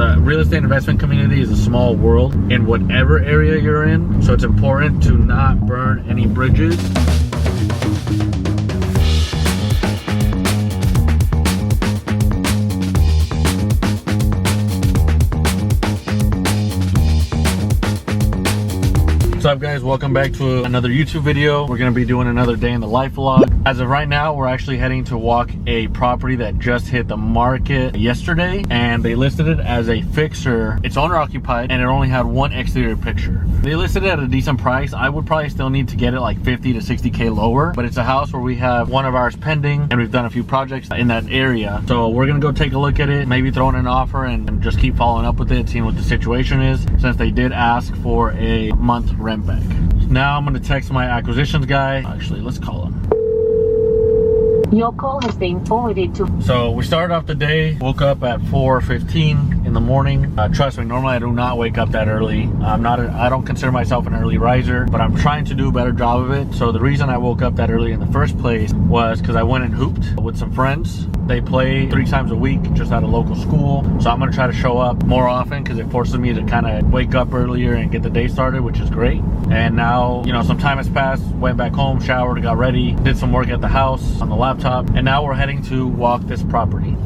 The real estate investment community is a small world in whatever area you're in, so it's important to not burn any bridges. What's up guys, welcome back to another YouTube video. We're gonna be doing another day in the life vlog. As of right now, we're actually heading to walk a property that just hit the market yesterday, and they listed it as a fixer. It's owner occupied and it only had one exterior picture. They listed it at a decent price. I would probably still need to get it like 50 to 60K lower, but it's a house where we have one of ours pending and we've done a few projects in that area. So we're gonna go take a look at it, maybe throw in an offer and just keep following up with it, seeing what the situation is, since they did ask for a month rent back. Now I'm gonna text my acquisitions guy. Actually, let's call him. Your call has been forwarded to... So we started off the day, woke up at 4:15 in the morning. Trust me, normally I do not wake up that early. I don't consider myself an early riser, but I'm trying to do a better job of it. So the reason I woke up that early in the first place was because I went and hooped with some friends. They play 3 times a week just at a local school. So I'm gonna try to show up more often because it forces me to kind of wake up earlier and get the day started, which is great. And now, you know, some time has passed, went back home, showered, got ready, did some work at the house on the laptop, and now we're heading to walk this property.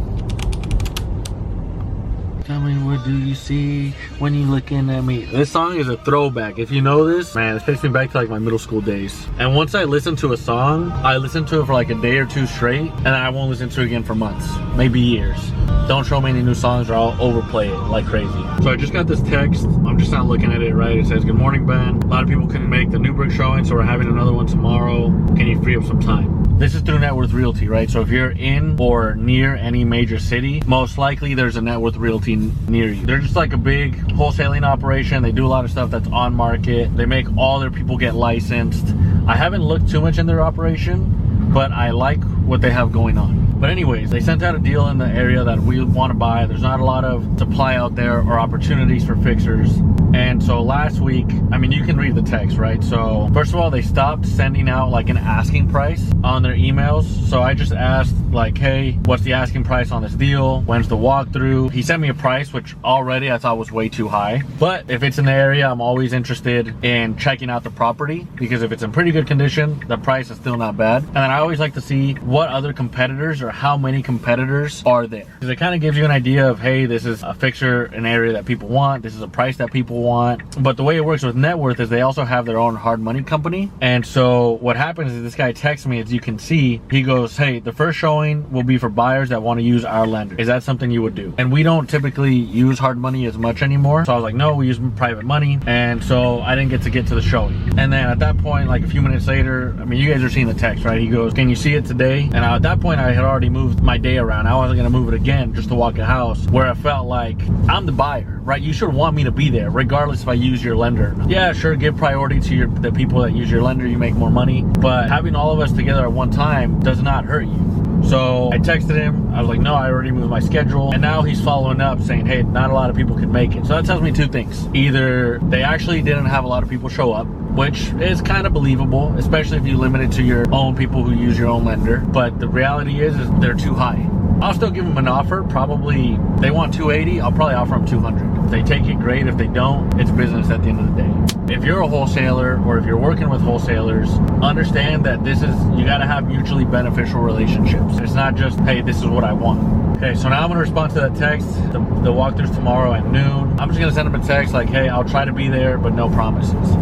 Tell me, what do you see when you're looking at me? This song is a throwback. If you know this, man, this takes me back to like my middle school days. And once I listen to a song, I listen to it for like a day or two straight, and then I won't listen to it again for months, maybe years. Don't show me any new songs or I'll overplay it like crazy. So I just got this text. I'm just not looking at it right. It says, "Good morning, Ben. A lot of people couldn't make the new brick showing, so we're having another one tomorrow. Can you free up some time?" This is through Net Worth Realty, right? So if you're in or near any major city, most likely there's a Net Worth Realty near you. They're just like a big wholesaling operation. They do a lot of stuff that's on market. They make all their people get licensed. I haven't looked too much in their operation, but I like what they have going on. But anyways, they sent out a deal in the area that we want to buy. There's not a lot of supply out there or opportunities for fixers. And so last week, I mean, you can read the text, right? So first of all, they stopped sending out like an asking price on their emails. So I just asked like, hey, what's the asking price on this deal? When's the walkthrough? He sent me a price, which already I thought was way too high. But if it's in the area, I'm always interested in checking out the property, because if it's in pretty good condition, the price is still not bad. And then I always like to see what other competitors or how many competitors are there, because it kind of gives you an idea of, hey, this is a fixer, an area that people want, this is a price that people want. But the way it works with Net Worth is they also have their own hard money company. And so what happens is this guy texts me, as you can see, he goes, hey, the first showing will be for buyers that want to use our lender. Is that something you would do? And we don't typically use hard money as much anymore. So I was like, no, we use private money. And so I didn't get to the showing. And then at that point, like a few minutes later, I mean, you guys are seeing the text, right? He goes, can you see it today? And at that point, I had already moved my day around. I wasn't gonna move it again just to walk a house where I felt like I'm the buyer, right? You should want me to be there regardless if I use your lender. Yeah, sure, give priority to the people that use your lender, you make more money, but having all of us together at one time does not hurt you. So I texted him, I was like, no, I already moved my schedule. And now he's following up saying, hey, not a lot of people can make it. So that tells me two things. Either they actually didn't have a lot of people show up, which is kind of believable, especially if you limit it to your own people who use your own lender. But the reality is they're too high. I'll still give them an offer. Probably they want 280, I'll probably offer them 200. If they take it, great. If they don't, it's business at the end of the day. If you're a wholesaler or if you're working with wholesalers, understand that you got to have mutually beneficial relationships. It's not just, hey, this is what I want. Okay, so now I'm gonna respond to that text. The walkthrough's tomorrow at noon. I'm just gonna send him a text like, hey, I'll try to be there, but no promises.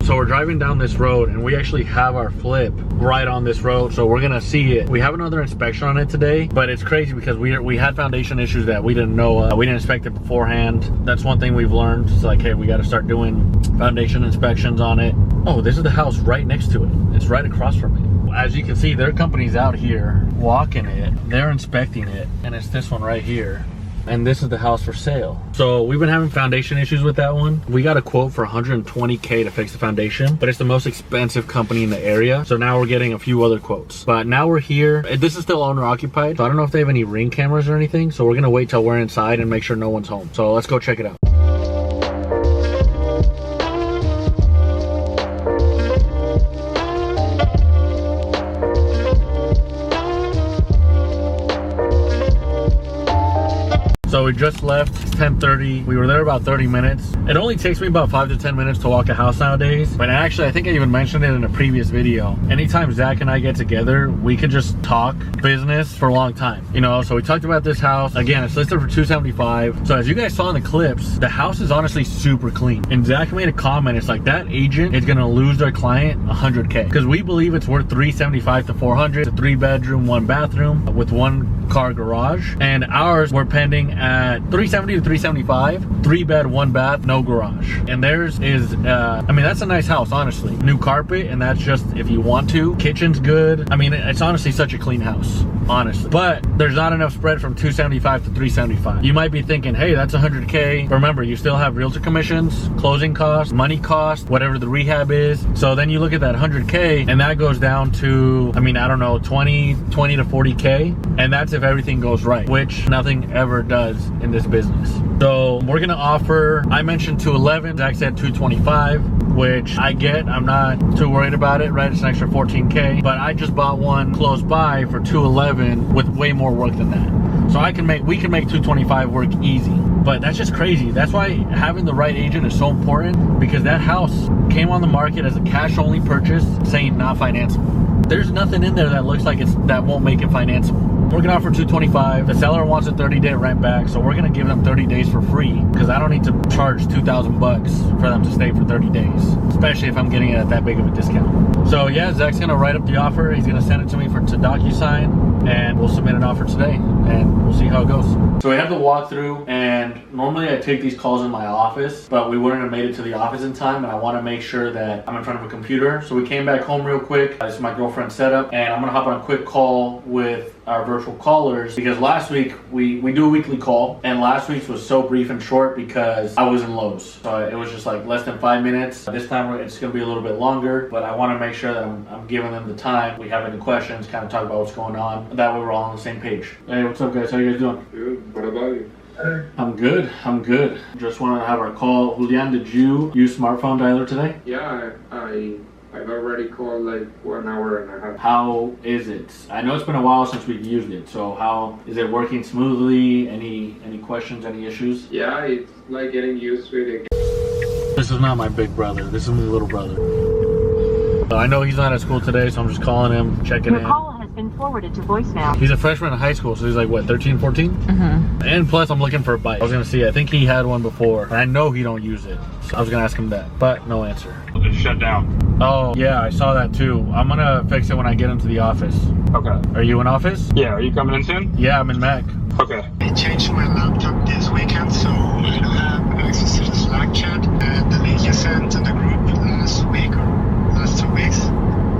So we're driving down this road and we actually have our flip right on this road, so we're gonna see it. We have another inspection on it today, but it's crazy because we had foundation issues that we didn't know. We didn't inspect it beforehand. That's one thing we've learned. It's like, hey, we got to start doing foundation inspections on it. Oh, this is the house right next to it. It's right across from it. As you can see, their company's out here walking it. They're inspecting it, and it's this one right here. And this is the house for sale. So we've been having foundation issues with that one. We got a quote for 120K to fix the foundation, but it's the most expensive company in the area. So now we're getting a few other quotes. But now we're here. This is still owner occupied. So I don't know if they have any ring cameras or anything. So we're gonna wait till we're inside and make sure no one's home. So let's go check it out. So we just left. It's 10:30. We were there about 30 minutes. It only takes me about 5 to 10 minutes to walk a house nowadays. But actually, I think I even mentioned it in a previous video. Anytime Zach and I get together, we could just talk business for a long time. You know, so we talked about this house. Again, it's listed for $275. So as you guys saw in the clips, the house is honestly super clean. And Zach made a comment. It's like that agent is gonna lose their client $100K because we believe it's worth $375 to $400. It's a 3-bedroom, 1-bathroom with 1-car garage. And ours we're pending at $370 to $375. 3-bed, 1-bath, no garage. And theirs is, I mean, that's a nice house, honestly. New carpet, and that's just if you want to. Kitchen's good. I mean, it's honestly such a clean house, honestly. But there's not enough spread from $275 to $375. You might be thinking, hey, that's $100K. Remember, you still have realtor commissions, closing costs, money cost, whatever the rehab is. So then you look at that $100K, and that goes down to, I mean, I don't know, 20 to $40K. And that's if everything goes right, which nothing ever does in this business. So we're gonna offer, I mentioned 211, Zach said 225, which I get. I'm not too worried about it, right? It's an extra 14K, but I just bought one close by for 211 with way more work than that. So we can make 225 work easy. But that's just crazy. That's why having the right agent is so important, because that house came on the market as a cash only purchase saying not financeable. There's nothing in there that looks like that won't make it financeable. We're gonna offer 225. The seller wants a 30-day rent back, so we're gonna give them 30 days for free because I don't need to charge 2,000 bucks for them to stay for 30 days, especially if I'm getting it at that big of a discount. So yeah, Zach's gonna write up the offer. He's gonna send it to me to DocuSign, and we'll submit an offer today, and we'll see how it goes. So we have the walkthrough, and normally I take these calls in my office, but we wouldn't have made it to the office in time, and I want to make sure that I'm in front of a computer. So we came back home real quick. This is my girlfriend's setup, and I'm gonna hop on a quick call with our virtual callers because last week we do a weekly call, and last week's was so brief and short because I was in Lowe's, so it was just like less than 5 minutes. This time it's gonna be a little bit longer, but I want to make sure that I'm giving them the time. We have any questions, kind of talk about what's going on, that way we're all on the same page. Hey, what's up guys, how you guys doing? Good. What about you? I'm good. Just wanted to have our call. Julian, did you use smartphone dialer today? Yeah, I've already called like 1 hour and a half. How is it? I know it's been a while since we've used it, so how is it working smoothly? Any questions, any issues? Yeah, it's like getting used to it again. This is not my big brother, this is my little brother. I know he's not at school today, so I'm just calling him, checking in. Your call has been forwarded to voicemail. He's a freshman in high school, so he's like, what, 13, 14? Mm-hmm. And plus, I'm looking for a bike. I was gonna see, I think he had one before, and I know he don't use it. So I was gonna ask him that, but no answer. It's shut down. Oh, yeah, I saw that too. I'm gonna fix it when I get into the office. Okay. Are you in office? Yeah, are you coming in soon? Yeah, I'm in Mac. Okay. I changed my laptop this weekend, so I don't have access to the Slack chat. The link you sent in the group last week or last 2 weeks.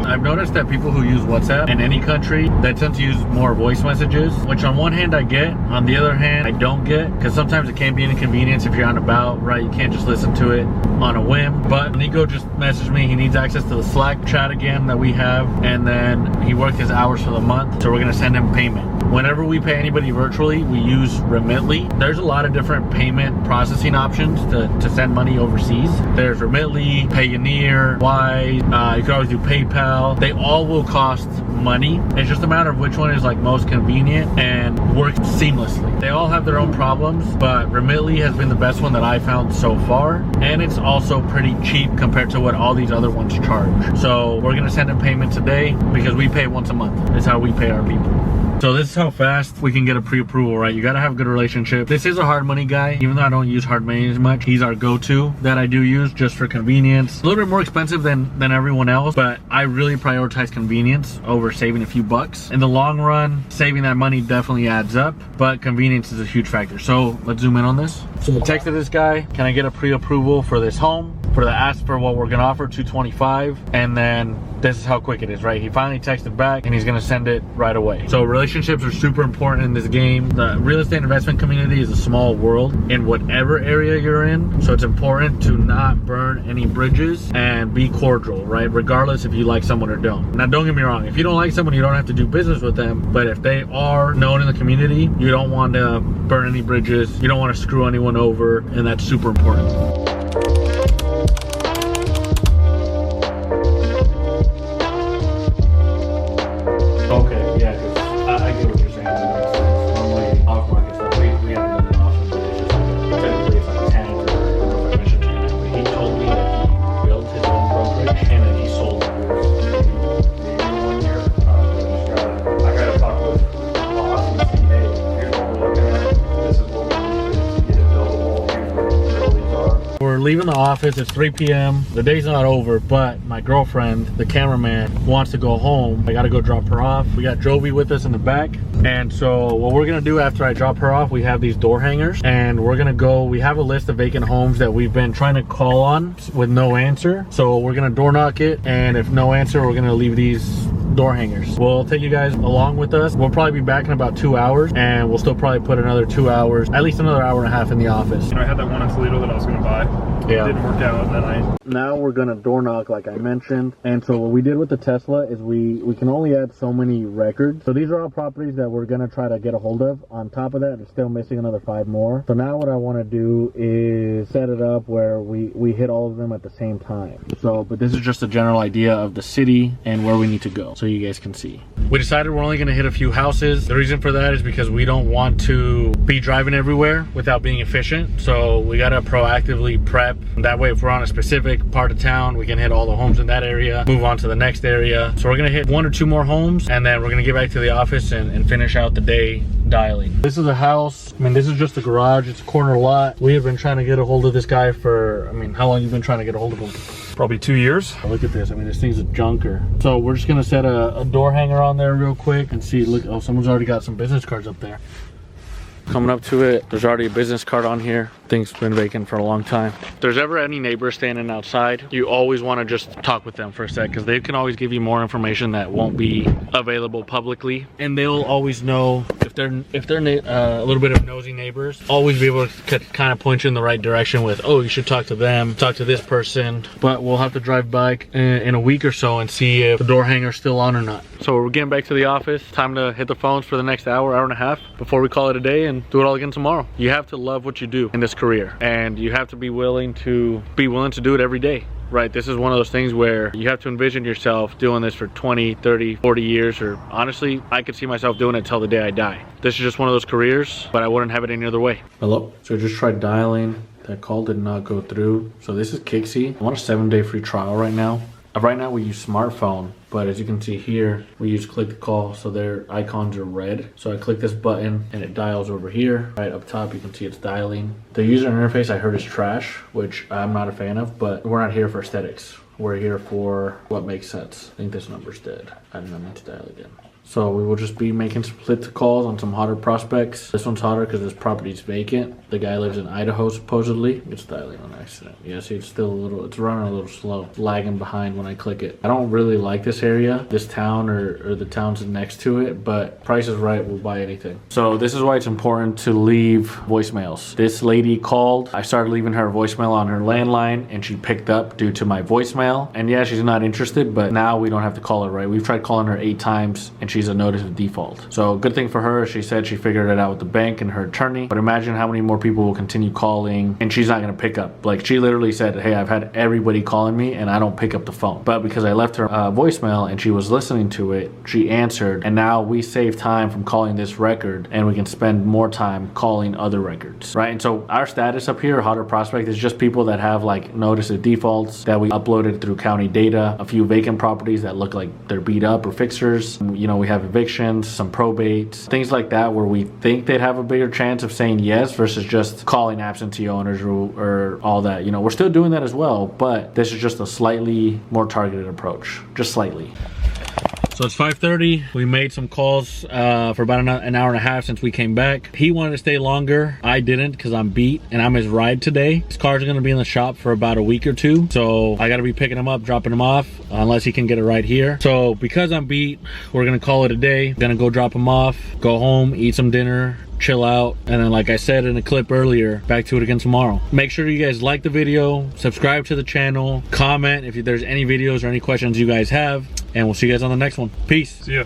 I've noticed that people who use WhatsApp in any country, they tend to use more voice messages, which on one hand I get, on the other hand I don't get, because sometimes it can be an inconvenience if you're on about, right? You can't just listen to it on a whim. But Nico just messaged me, he needs access to the Slack chat again that we have, and then he worked his hours for the month, so we're gonna send him payment. Whenever we pay anybody virtually, we use Remitly. There's a lot of different payment processing options to send money overseas. There's Remitly, Payoneer, Wise, you can always do PayPal. They all will cost money. It's just a matter of which one is like most convenient and works seamlessly. They all have their own problems, but Remitly has been the best one that I found so far, and it's also pretty cheap compared to what all these other ones charge. So we're gonna send him payment today because we pay once a month. That's how we pay our people. So this is how fast we can get a pre-approval, right? You gotta have a good relationship. This is a hard money guy, even though I don't use hard money as much. He's our go-to that I do use just for convenience. A little bit more expensive than everyone else, but I really prioritize convenience over saving a few bucks. In the long run, saving that money definitely adds up, but convenience is a huge factor. So let's zoom in on this. So I texted this guy, can I get a pre-approval for this home? For the ask for what we're gonna offer, 225, and then this is how quick it is, right? He finally texted back and he's gonna send it right away. So relationships are super important in this game. The real estate investment community is a small world in whatever area you're in. So it's important to not burn any bridges and be cordial, right? Regardless if you like someone or don't. Now don't get me wrong, if you don't like someone, you don't have to do business with them. But if they are known in the community, you don't want to burn any bridges. You don't want to screw anyone over, and that's super important. Okay, yeah, because I get what you're saying. Normally, off-market stuff, we haven't done it off. leaving the office. It's 3 p.m. The day's not over, but my girlfriend, the cameraman, wants to go home. I gotta go drop her off. We got Jovi with us in the back. And so what we're gonna do after I drop her off, we have these door hangers, and we're gonna go, we have a list of vacant homes that we've been trying to call on with no answer. So we're gonna door knock it, and if no answer, we're gonna leave these door hangers. We'll take you guys along with us. We'll probably be back in about 2 hours, and we'll still probably put another 2 hours, at least another hour and a half in the office. I had that one in Toledo that I was gonna buy. Yeah. It didn't work out, and then Now we're gonna door knock like I mentioned. And so what we did with the Tesla is we can only add so many records. So these are all properties that we're gonna try to get a hold of. On top of that, we're still missing another 5 more. So now what I wanna do is set it up where we hit all of them at the same time. So, but this is just a general idea of the city and where we need to go so you guys can see. We decided we're only gonna hit a few houses. The reason for that is because we don't want to be driving everywhere without being efficient. So we gotta proactively prep. That way, if we're on a specific part of town, we can hit all the homes in that area, move on to the next area. So we're gonna hit 1 or 2 more homes, and then we're gonna get back to the office and finish out the day dialing. This is a house. I mean, this is just a garage. It's a corner lot. We have been trying to get a hold of this guy for, I mean, how long you been trying to get a hold of him? probably 2 years. Look at this. I mean, this thing's a junker. So we're just gonna set a door hanger on there real quick and see. Look, oh, someone's already got some business cards up there. Coming up to it, there's already a business card on here. Thing's been vacant for a long time. If there's ever any neighbors standing outside, you always want to just talk with them for a sec, because they can always give you more information that won't be available publicly, and they'll always know if they're a little bit of nosy neighbors. Always be able to kind of point you in the right direction with, oh, you should talk to them, talk to this person. But we'll have to drive back in a week or so and see if the door hanger's still on or not. So we're getting back to the office. Time to hit the phones for the next hour and a half before we call it a day and do it all again tomorrow. You have to love what you do in this career, and you have to be willing to do it every day. Right, this is one of those things where you have to envision yourself doing this for 20, 30, 40 years, or honestly, I could see myself doing it till the day I die. This is just one of those careers, but I wouldn't have it any other way. Hello? So I just tried dialing. That call did not go through. So this is Kixie. I'm on a 7-day free trial right now. Right now we use smartphone, but as you can see here, we use click to call, so their icons are red. So I click this button and it dials over here. Right up top, you can see it's dialing. The user interface I heard is trash, which I'm not a fan of, but we're not here for aesthetics. We're here for what makes sense. I think this number's dead. I didn't mean to dial again. So we will just be making split calls on some hotter prospects. This one's hotter because this property's vacant. The guy lives in Idaho, supposedly. It's dialing on accident. Yeah, see, it's still it's running a little slow. It's lagging behind when I click it. I don't really like this area, this town or the towns next to it, but price is right, we'll buy anything. So this is why it's important to leave voicemails. This lady called. I started leaving her a voicemail on her landline, and she picked up due to my voicemail. And yeah, she's not interested, but now we don't have to call her, right? We've tried calling her 8 times, and she's a notice of default. So good thing for her, she said she figured it out with the bank and her attorney. But imagine how many more people will continue calling and she's not gonna pick up. Like, she literally said, hey, I've had everybody calling me and I don't pick up the phone. But because I left her a voicemail and she was listening to it, she answered, and now we save time from calling this record and we can spend more time calling other records, right? And so our status up here, Hotter Prospect, is just people that have like notice of defaults that we uploaded through county data, a few vacant properties that look like they're beat up or fixers. You know, we have evictions, some probates, things like that where we think they'd have a bigger chance of saying yes versus just calling absentee owners or all that. You know, we're still doing that as well, but this is just a slightly more targeted approach, just slightly. So it's 5:30. We made some calls for about an hour and a half since we came back. He wanted to stay longer. I didn't, because I'm beat and I'm his ride today. His car's gonna be in the shop for about a week or two. So I gotta be picking him up, dropping him off, unless he can get it right here. So because I'm beat, we're gonna call it a day. Gonna go drop him off, go home, eat some dinner, chill out, and then like I said in a clip earlier, back to it again tomorrow. Make sure you guys like the video, subscribe to the channel, comment if there's any videos or any questions you guys have, and we'll see you guys on the next one. Peace. See ya.